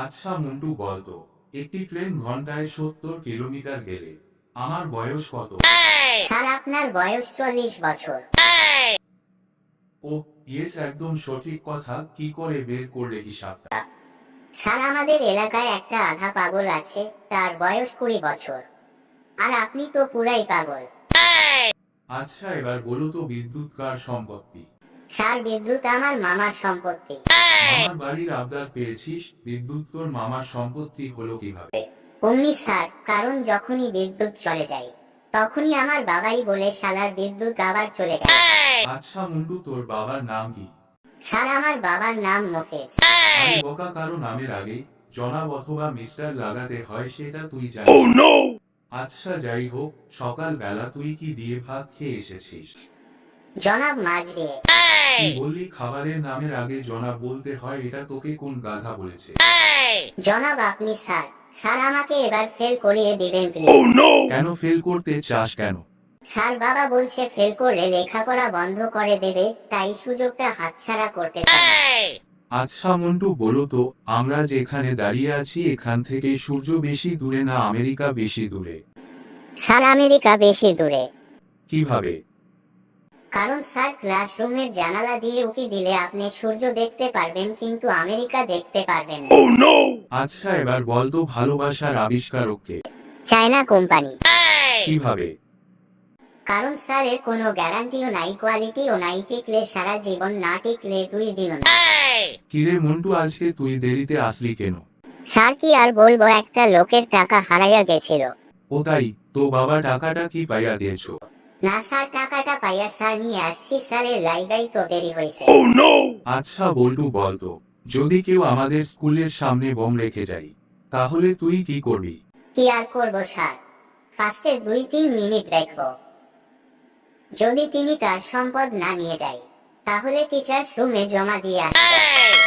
আচ্ছা মন্টু বলতো, একটি ট্রেন ঘন্টায় 70 কিলোমিটার গেলে আমার বয়স কত? স্যার আপনার বয়স 40 বছর। ও ইয়েস, একদম সঠিক কথা। কি করে বের করলে হিসাবটা? স্যার আমাদের এলাকায় একটা আধা পাগল আছে, তার বয়স 20 বছর। আর আপনি তো পুরাই পাগল। আচ্ছা এবার বলো তো, বিদ্যুৎ কার সম্পত্তি? স্যার বিদ্যুৎ আমার মামার সম্পত্তি। মামার বাড়ির আবদার পেয়েছিস, বিদ্যুৎ তোর মামার সম্পত্তি হলো কিভাবে? অমনি স্যার, কারণ যখনই বিদ্যুৎ চলে যায় তখনই আমার বাবাই বলে শালার বিদ্যুৎ আবার চলে গেল। আচ্ছা মন্টু, তোর বাবার নাম কি? স্যার আমার বাবার নাম মোফেজ। আরে বোকা, কারো নামের আগে জনাব অথবা মিস্টার লাগাতে হয়, সেটা তুই জানিস না? আচ্ছা যাই হোক, সকাল বেলা তুই কি দিয়ে ভাত খেয়ে এসেছিস? জনাব মাছ দিয়ে। কি বললি খাবারের নামের আগে জনাব বলতে হয়? এটা তোকে কোন গাধা বলেছে? জনাব আপনি স্যার, স্যার আমাকে এবার ফেল করিয়ে দিবেন প্লিজ। কেন ফেল করতে চাস কেন? স্যার বাবা বলছে ফেল করলে লেখাপড়া বন্ধ করে দেবে, তাই সুযোগটা হাতছাড়া করতে চাই। আচ্ছা মন্টু বলো তো, আমরা যেখানে দাঁড়িয়ে আছি এখান থেকে সূর্য বেশি দূরে না আমেরিকা বেশি দূরে? স্যার আমেরিকা বেশি দূরে। কিভাবে? কারণ স্যার ক্লাসরুমের জানালা দিয়ে উঁকি দিলে আপনি সূর্য দেখতে পারবেন, কিন্তু আমেরিকা দেখতে পারবেন না। আচ্ছা এবার বল তো, ভালোবাসার আবিষ্কারক কে? China company. কিভাবে? কারণ স্যার এর কোনো গ্যারান্টিও নাই, কোয়ালিটিও নাই, টিকলে সারা জীবন, না টিকলে 2 দিনও না। কিরে মন্টু, আজকে তুই দেরিতে আসলি কেন? স্যার কি আর বলবো, একটা লোকের টাকা হারাইয়া গেছিল। ও তাই? তো বাবা টাকাটা কি পাইয়া দিয়েছো? না স্যার, টাকাটা পাইয়া স্যার নিয়ে আসছি, স্যারের লাইগাই তো দেরি হয়েছে। আচ্ছা বল্টু বলতো, যদি কেউ আমাদের স্কুলের সামনে বোম রেখে যায় তাহলে তুই কি করবি? কি আর করবো স্যার, ফার্স্টে 2-3 মিনিট দেখবো। যদি তিনি তার সম্পদ না নিয়ে যায় তাহলে টিচার্স রুমে জমা দিয়ে আসবো।